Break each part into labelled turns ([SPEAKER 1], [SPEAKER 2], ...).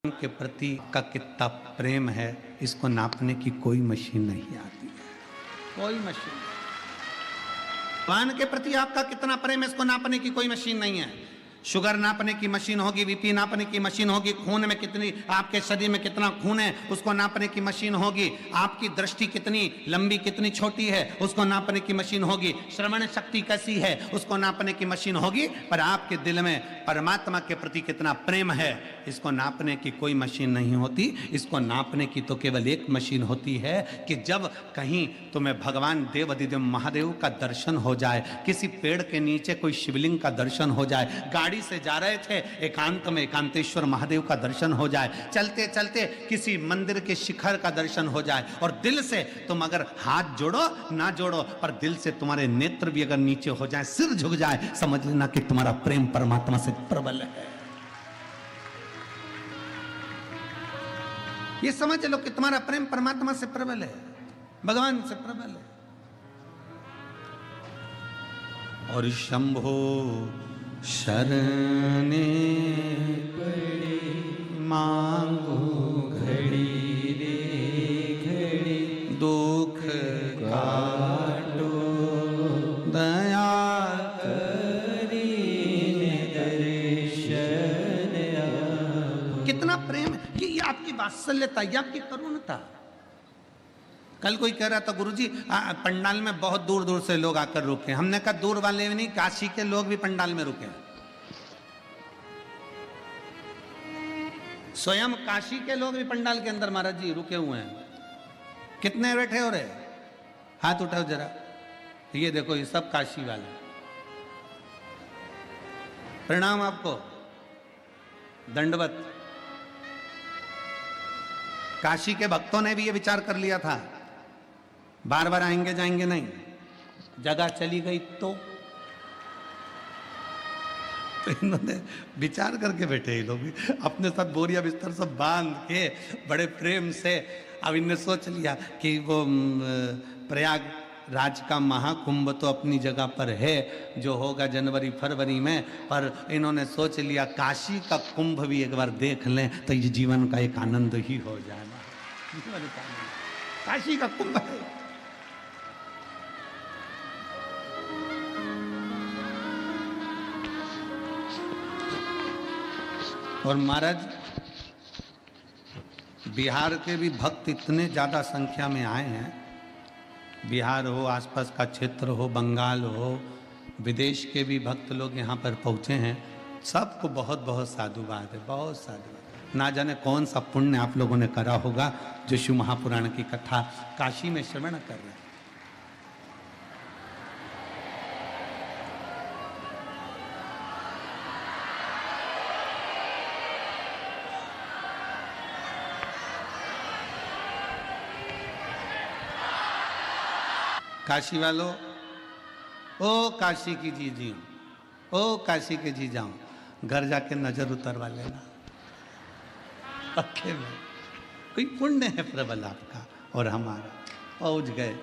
[SPEAKER 1] के प्रति का कितना प्रेम है इसको नापने की कोई मशीन नहीं आती है, कोई मशीन। भगवान के प्रति आपका कितना प्रेम है इसको नापने की कोई मशीन नहीं है। शुगर नापने की मशीन होगी, बीपी नापने की मशीन होगी, खून में कितनी, आपके शरीर में कितना खून है उसको नापने की मशीन होगी, आपकी दृष्टि कितनी लंबी कितनी छोटी है उसको नापने की मशीन होगी, श्रवण शक्ति कैसी है उसको नापने की मशीन होगी, पर आपके दिल में परमात्मा के प्रति कितना प्रेम है इसको नापने की कोई मशीन नहीं होती। इसको नापने की तो केवल एक मशीन होती है कि जब कहीं तुम्हें भगवान देवाधिदेव महादेव का दर्शन हो जाए, किसी पेड़ के नीचे कोई शिवलिंग का दर्शन हो जाए, गाड़ी से जा रहे थे एकांत में एकांतेश्वर महादेव का दर्शन हो जाए, चलते चलते किसी मंदिर के शिखर का दर्शन हो जाए और दिल से तुम अगर हाथ जोड़ो ना जोड़ो पर दिल से तुम्हारे नेत्र भी अगर नीचे हो जाए, सिर झुक जाए, समझ लेना कि तुम्हारा प्रेम परमात्मा से प्रबल है। ये समझ लो कि तुम्हारा प्रेम परमात्मा से प्रबल है, भगवान से प्रबल है। और शंभो शरणे पड़े मांगो घड़ी रे घड़ी, दुख काटो दया करीने दर्शन। कितना प्रेम, ये आपकी वात्सल्यता, ये आपकी करुणता। कल कोई कह रहा था गुरुजी पंडाल में बहुत दूर दूर से लोग आकर रुके। हमने कहा दूर वाले भी नहीं, काशी के लोग भी पंडाल में रुके। स्वयं काशी के लोग भी पंडाल के अंदर महाराज जी रुके हुए हैं। कितने बैठे हो रहे? हाथ उठाओ जरा। ये देखो ये सब काशी वाले। प्रणाम आपको, दंडवत। काशी के भक्तों ने भी ये विचार कर लिया था बार बार आएंगे जाएंगे नहीं, जगह चली गई तो इन्होंने विचार करके बैठे। ये लोग भी अपने साथ बोरिया बिस्तर सब बांध के बड़े प्रेम से अब इनने सोच लिया कि वो प्रयागराज का महाकुंभ तो अपनी जगह पर है जो होगा जनवरी फरवरी में, पर इन्होंने सोच लिया काशी का कुंभ भी एक बार देख लें तो ये जीवन का एक आनंद ही हो जाएगा। जीवन का आनंद काशी का कुंभ है। और महाराज बिहार के भी भक्त इतने ज़्यादा संख्या में आए हैं, बिहार हो, आसपास का क्षेत्र हो, बंगाल हो, विदेश के भी भक्त लोग यहाँ पर पहुँचे हैं। सबको बहुत बहुत साधुवाद है, बहुत साधुवाद। ना जाने कौन सा पुण्य आप लोगों ने करा होगा जो शिव महापुराण की कथा काशी में श्रवण कर रहे हैं। काशी वालों, ओ काशी की जीजियों, ओ काशी के जी जाऊं, घर जाके नजर उतरवा लेना पक्के में। कोई पुण्य है प्रबल आपका और हमारा। पहुंच गए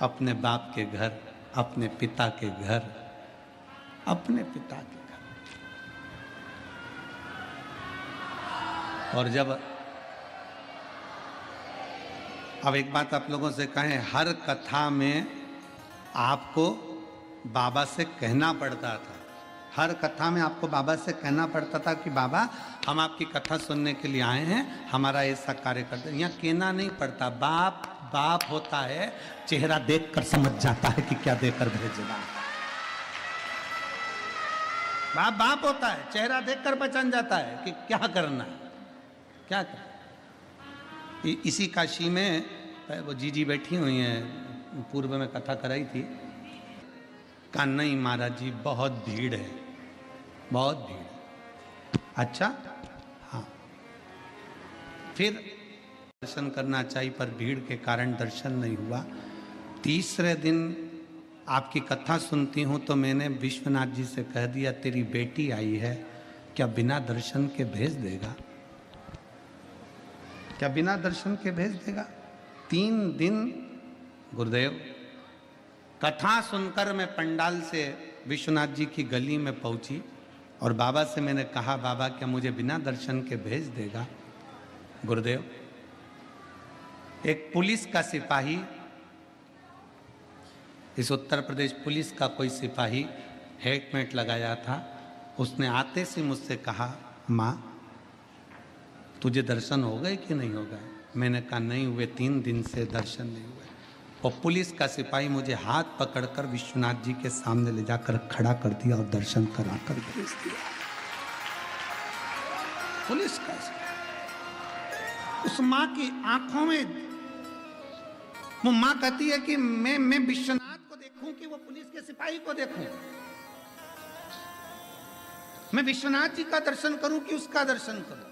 [SPEAKER 1] अपने बाप के घर, अपने पिता के घर, अपने पिता के घर। और जब अब एक बात आप लोगों से कहें, हर कथा में आपको बाबा से कहना पड़ता था, हर कथा में आपको बाबा से कहना पड़ता था कि बाबा हम आपकी कथा सुनने के लिए आए हैं, हमारा ऐसा कार्य करते हैं। यहाँ कहना नहीं पड़ता, बाप बाप होता है, चेहरा देखकर समझ जाता है कि क्या देकर भेजना। बाप बाप होता है, चेहरा देखकर पहचान जाता है कि क्या करना है, क्या करना। इसी काशी में वो जीजी बैठी हुई हैं, पूर्व में कथा कराई थी। कहा नहीं महाराज जी बहुत भीड़ है, बहुत भीड़ है। अच्छा हाँ, फिर दर्शन करना चाहिए पर भीड़ के कारण दर्शन नहीं हुआ। तीसरे दिन आपकी कथा सुनती हूँ तो मैंने विश्वनाथ जी से कह दिया तेरी बेटी आई है, क्या बिना दर्शन के भेज देगा? क्या बिना दर्शन के भेज देगा? 3 दिन गुरुदेव कथा सुनकर मैं पंडाल से विश्वनाथ जी की गली में पहुंची और बाबा से मैंने कहा बाबा क्या मुझे बिना दर्शन के भेज देगा? गुरुदेव, एक पुलिस का सिपाही, इस उत्तर प्रदेश पुलिस का कोई सिपाही हेलमेट लगाया था, उसने आते से मुझसे कहा, माँ तुझे दर्शन हो गए कि नहीं हो गए? मैंने कहा नहीं हुए, 3 दिन से दर्शन नहीं हुए। और पुलिस का सिपाही मुझे हाथ पकड़कर विश्वनाथ जी के सामने ले जाकर खड़ा कर दिया और दर्शन कराकर भेज दिया। पुलिस का सिपाही, उस माँ की आंखों में, वो माँ कहती है कि मैं विश्वनाथ को देखूं कि वो पुलिस के सिपाही को देखूं? मैं विश्वनाथ जी का दर्शन करूं कि उसका दर्शन करूं?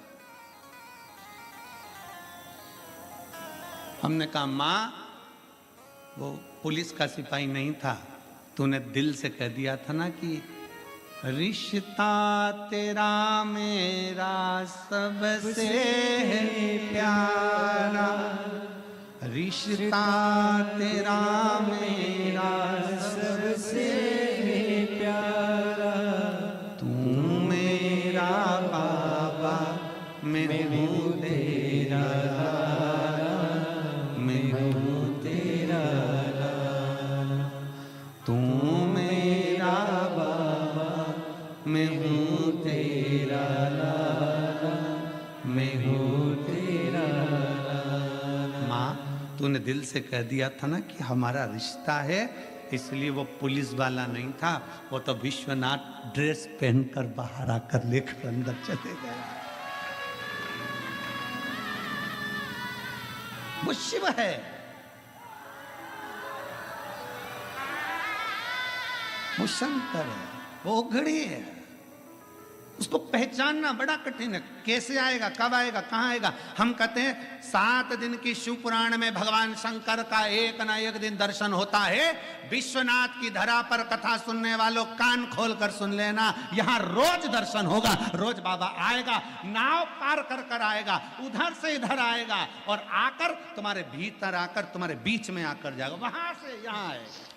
[SPEAKER 1] हमने कहा माँ वो पुलिस का सिपाही नहीं था, तूने दिल से कह दिया था ना कि रिश्ता तेरा मेरा सबसे प्यारा, रिश्ता तेरा मेरा सबसे प्यारा, तू मेरा बाबा मैं हूँ तेरा, मैं हूँ तेरा, तू मेरा बाबा मैं हूँ तेरा, मैं हूँ तेरा। माँ तूने दिल से कह दिया था ना कि हमारा रिश्ता है, इसलिए वो पुलिस वाला नहीं था, वो तो विश्वनाथ ड्रेस पहनकर बाहर आकर लेकर अंदर चले गया। वो शिव है। वो शंकर है, वो घड़ी है। उसको पहचानना बड़ा कठिन है। कैसे आएगा, कब आएगा, कहां आएगा? हम कहते हैं 7 दिन की शिव पुराण में भगवान शंकर का एक ना एक दिन दर्शन होता है। विश्वनाथ की धरा पर कथा सुनने वालों कान खोल कर सुन लेना, यहां रोज दर्शन होगा। रोज बाबा आएगा, नाव पार कर कर आएगा, उधर से इधर आएगा और आकर तुम्हारे भीतर आकर तुम्हारे बीच में आकर जाएगा, वहां से यहां आएगा।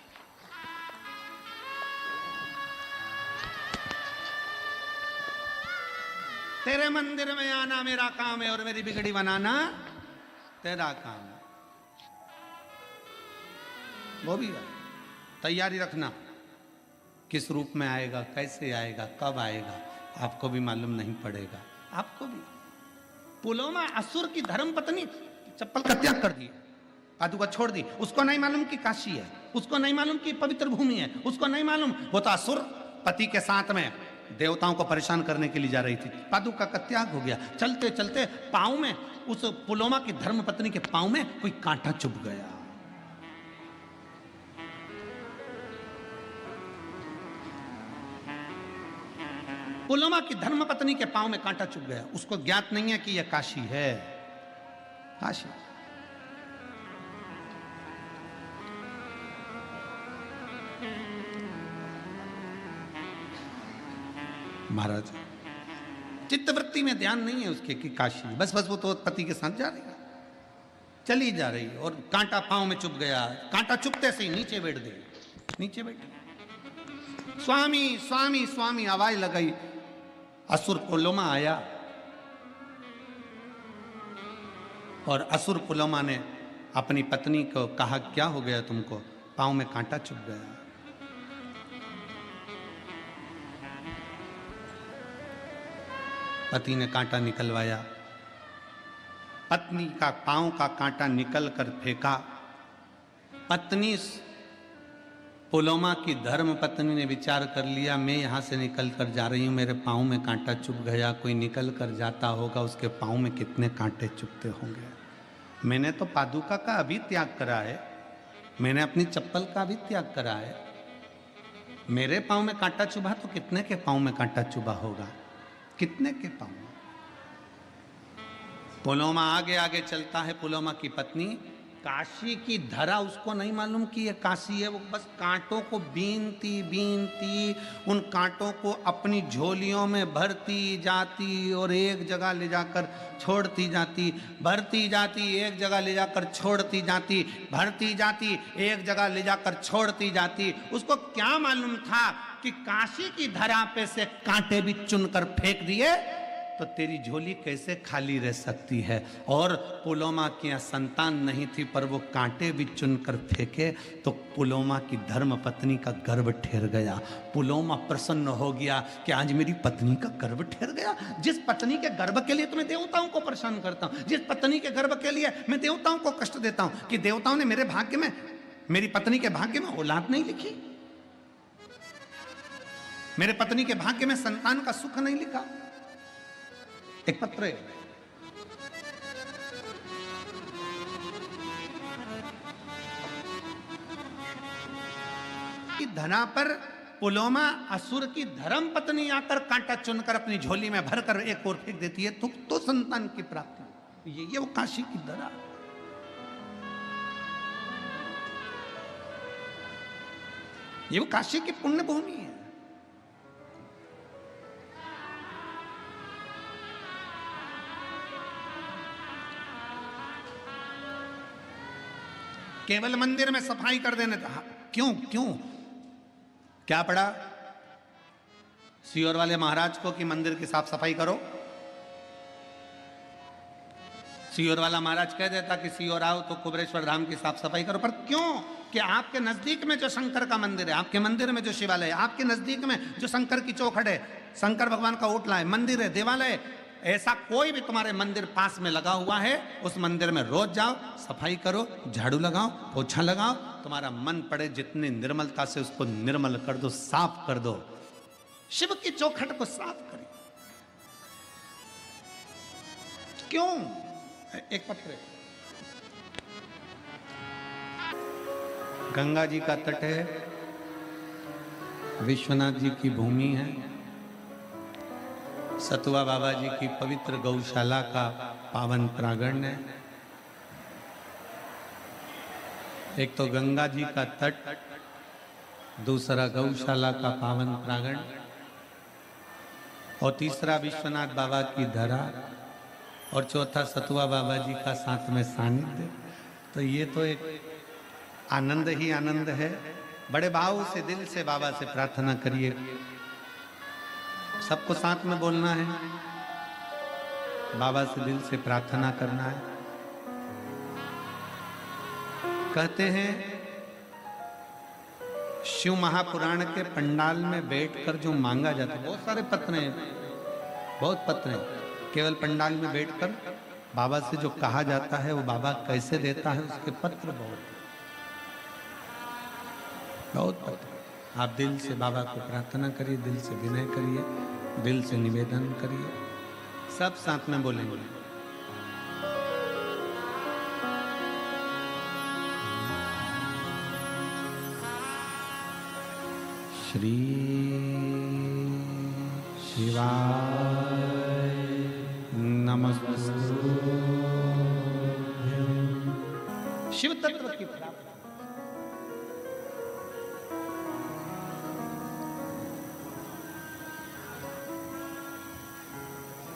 [SPEAKER 1] तेरे मंदिर में आना मेरा काम है और मेरी बिगड़ी बनाना तेरा काम है। वो भी है। तैयारी रखना, किस रूप में आएगा, कैसे आएगा, कब आएगा, आपको भी मालूम नहीं पड़ेगा। आपको भी। पुलोमा असुर की धर्म पत्नी चप्पल का त्याग कर दी, पादुका छोड़ दी। उसको नहीं मालूम कि काशी है, उसको नहीं मालूम कि पवित्र भूमि है, उसको नहीं मालूम। वो तो असुर पति के साथ में देवताओं को परेशान करने के लिए जा रही थी। पादुका का त्याग हो गया। चलते चलते पांव में, उस पुलोमा की धर्म पत्नी के पांव में कोई कांटा चुभ गया। पुलोमा की धर्म पत्नी के पांव में कांटा चुभ गया। उसको ज्ञात नहीं है कि यह काशी है। काशी महाराज चित्तवृत्ति में ध्यान नहीं है उसके कि काशी, बस वो तो पति के साथ जा रही है, चली जा रही और कांटा पांव में चुभ गया। कांटा चुभते से ही नीचे बैठ गई, नीचे बैठ। स्वामी स्वामी स्वामी आवाज लगाई। असुर पुलोमा आया और असुर पुलोमा ने अपनी पत्नी को कहा, क्या हो गया तुमको? पांव में कांटा चुभ गया। पति ने कांटा निकलवाया। पत्नी का पांव का कांटा निकल कर फेंका। पत्नी पुलोमा की धर्म पत्नी ने विचार कर लिया, मैं यहां से निकल कर जा रही हूं, मेरे पांव में कांटा चुभ गया, कोई निकल कर जाता होगा, उसके पांव में कितने कांटे चुभते होंगे। मैंने तो पादुका का अभी त्याग करा है, मैंने अपनी चप्पल का भी त्याग करा है, मेरे पांव में कांटा चुभा तो कितने के पांव में कांटा चुभा होगा, कितने के पांव। पुलोमा आगे आगे चलता है। पुलोमा की पत्नी, काशी की धरा उसको नहीं मालूम कि ये काशी है। वो बस कांटों को बीनती बीनती उन कांटों को अपनी झोलियों में भरती जाती और एक जगह ले जाकर छोड़ती जाती, भरती जाती, एक जगह ले जाकर छोड़ती जाती, भरती जाती, एक जगह ले जाकर छोड़ती जाती। उसको क्या मालूम था कि काशी की धरा पे से कांटे भी चुनकर फेंक दिए तो तेरी झोली कैसे खाली रह सकती है। और पुलोमा की संतान नहीं थी, पर वो कांटे भी चुनकर फेंके तो पुलोमा की धर्म पत्नी का गर्भ ठहर गया। पुलोमा प्रसन्न हो गया कि आज मेरी पत्नी का गर्भ ठहर गया। जिस पत्नी के गर्भ के लिए तो मैं देवताओं को परेशान करता हूं, जिस पत्नी के गर्भ के लिए मैं देवताओं को कष्ट देता हूं, कि देवताओं ने मेरे भाग्य में, मेरी पत्नी के भाग्य में औलाद नहीं लिखी, मेरे पत्नी के भाग्य में संतान का सुख नहीं लिखा। एक पत्र है, कि धना पर पुलोमा असुर की धर्म पत्नी आकर कांटा चुनकर अपनी झोली में भरकर एक ओर फेंक देती है तो संतान की प्राप्ति। ये वो काशी की धरा, ये वो काशी की पुण्य भूमि है। केवल मंदिर में सफाई कर देने था, क्यों क्यों क्या पड़ा सीहोर वाले महाराज को कि मंदिर की साफ सफाई करो? सीहोर वाला महाराज कह देता कि सीहोर आओ तो कुबरेश्वर धाम की साफ सफाई करो, पर क्यों? कि आपके नजदीक में जो शंकर का मंदिर है, आपके मंदिर में जो शिवालय है, आपके नजदीक में जो शंकर की चौखट है, शंकर भगवान का ओटला है, मंदिर है, देवालय, ऐसा कोई भी तुम्हारे मंदिर पास में लगा हुआ है, उस मंदिर में रोज जाओ, सफाई करो, झाड़ू लगाओ, पोछा लगाओ, तुम्हारा मन पड़े जितनी निर्मलता से उसको निर्मल कर दो, साफ कर दो। शिव की चौखट को साफ करें। क्यों? एक पत्र, गंगा जी का तट है, विश्वनाथ जी की भूमि है, सतुआ बाबा जी की पवित्र गौशाला का पावन प्रांगण है। एक तो गंगा जी का तट, दूसरा गौशाला का पावन प्रांगण, और तीसरा विश्वनाथ बाबा की धरा, और चौथा सतुआ बाबा जी का साथ में सानिध्य। तो ये तो एक आनंद ही आनंद है। बड़े भाव से दिल से बाबा से प्रार्थना करिए, सबको साथ में बोलना है, बाबा से दिल से प्रार्थना करना है। कहते हैं शिव महापुराण के पंडाल में बैठकर जो मांगा जाता है, बहुत सारे पत्र हैं, बहुत पत्र हैं, केवल पंडाल में बैठकर बाबा से जो कहा जाता है वो बाबा कैसे देता है, उसके पत्र बहुत पत्र। आप दिल से बाबा को प्रार्थना करिए, दिल से विनय करिए, दिल से निवेदन करिए, सब साथ में बोलेंगे। श्री शिवाय नमस्तु। शिव तत्व की प्राप्ति,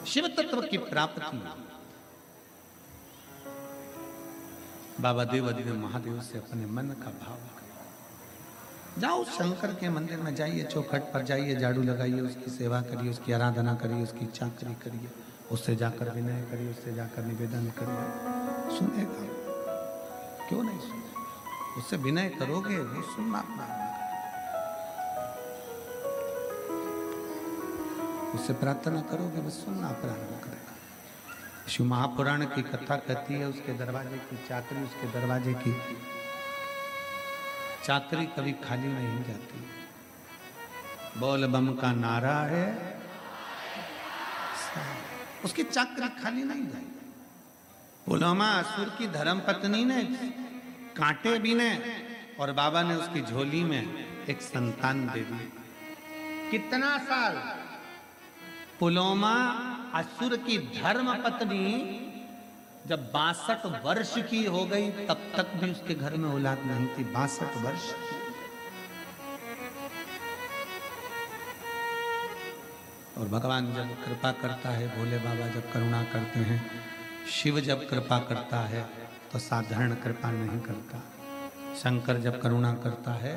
[SPEAKER 1] शिव तत्व की प्राप्ति बाबा देवाधिदेव महादेव से अपने मन का भाव करें। जाओ शंकर के मंदिर में जाइए, चौखट पर जाइए, झाड़ू लगाइए, उसकी सेवा करिए, उसकी आराधना करिए, उसकी चाकरी करिए, उससे जाकर विनय करिए, उससे जाकर निवेदन करिए। सुनेगा क्यों नहीं सुने? उससे विनय करोगे वो सुनना प्रारंभ, उससे प्रार्थना करोगे वो सुनना प्रारंभ करेगा। शिव महापुराण की कथा कहती है, उसके दरवाजे की चाकरी, उसके दरवाजे की चाकरी कभी खाली नहीं जाती। बोल बम का नारा है, उसकी चाकरी खाली नहीं जाएगी। पुलोमा असुर की धर्म पत्नी ने कांटे बीने और बाबा ने उसकी झोली में एक संतान दे दी। कितना साल? पुलोमा असुर की धर्म पत्नी जब 62 वर्ष की हो गई तब तक भी उसके घर में औलाद नहीं थी। 62 वर्ष। और भगवान जब कृपा करता है, भोले बाबा जब करुणा करते हैं, शिव जब कृपा करता है तो साधारण कृपा नहीं करता। शंकर जब करुणा करता है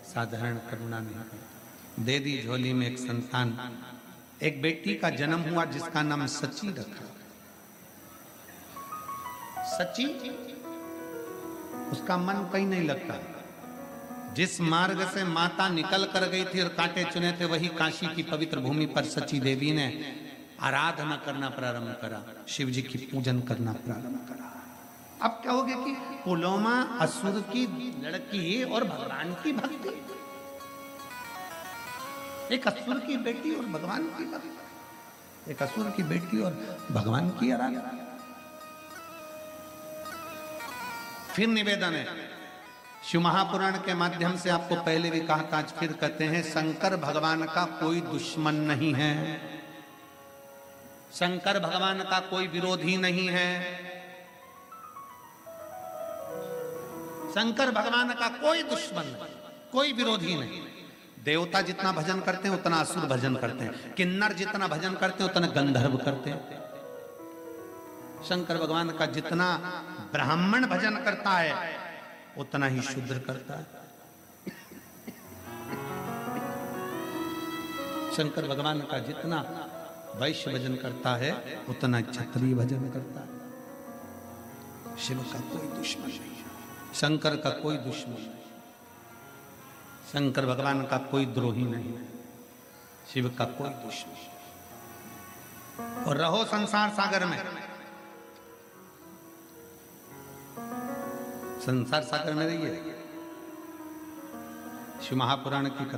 [SPEAKER 1] साधारण करुणा नहीं करता। दे दी झोली में एक संतान, एक बेटी का जन्म हुआ जिसका नाम सची रखा। सची, उसका मन कहीं नहीं लगता। जिस मार्ग से माता निकल कर गई थी और कांटे चुने थे, वही काशी की पवित्र भूमि पर सची देवी ने आराधना करना प्रारंभ करा, शिव जी की पूजन करना प्रारंभ करा। अब क्या हो गया कि पुलोमा असुर की लड़की और भगवान की भक्ति, एक असुर की बेटी और भगवान की भक्ति, एक असुर की बेटी और भगवान की आराधना। फिर निवेदन है, शिव महापुराण के माध्यम से आपको पहले भी कहा था, आज फिर कहते हैं, शंकर भगवान का कोई दुश्मन नहीं है, शंकर भगवान का कोई विरोधी नहीं है, शंकर भगवान का कोई दुश्मन नहीं, कोई विरोधी नहीं। देवता जितना भजन करते हैं उतना असुर भजन करते हैं, किन्नर जितना भजन करते हैं उतना गंधर्व करते हैं। शंकर भगवान का जितना ब्राह्मण भजन करता है उतना ही शूद्र करता है। शंकर भगवान का जितना वैश्य भजन करता है उतना क्षत्रिय भजन करता है। शिव का कोई दुश्मन नहीं है, शंकर का कोई दुश्मन नहीं, शंकर भगवान का कोई द्रोही नहीं है, शिव का कोई दुश्मन। और रहो संसार सागर में, संसार सागर में रहिए। शिव महापुराण की कथा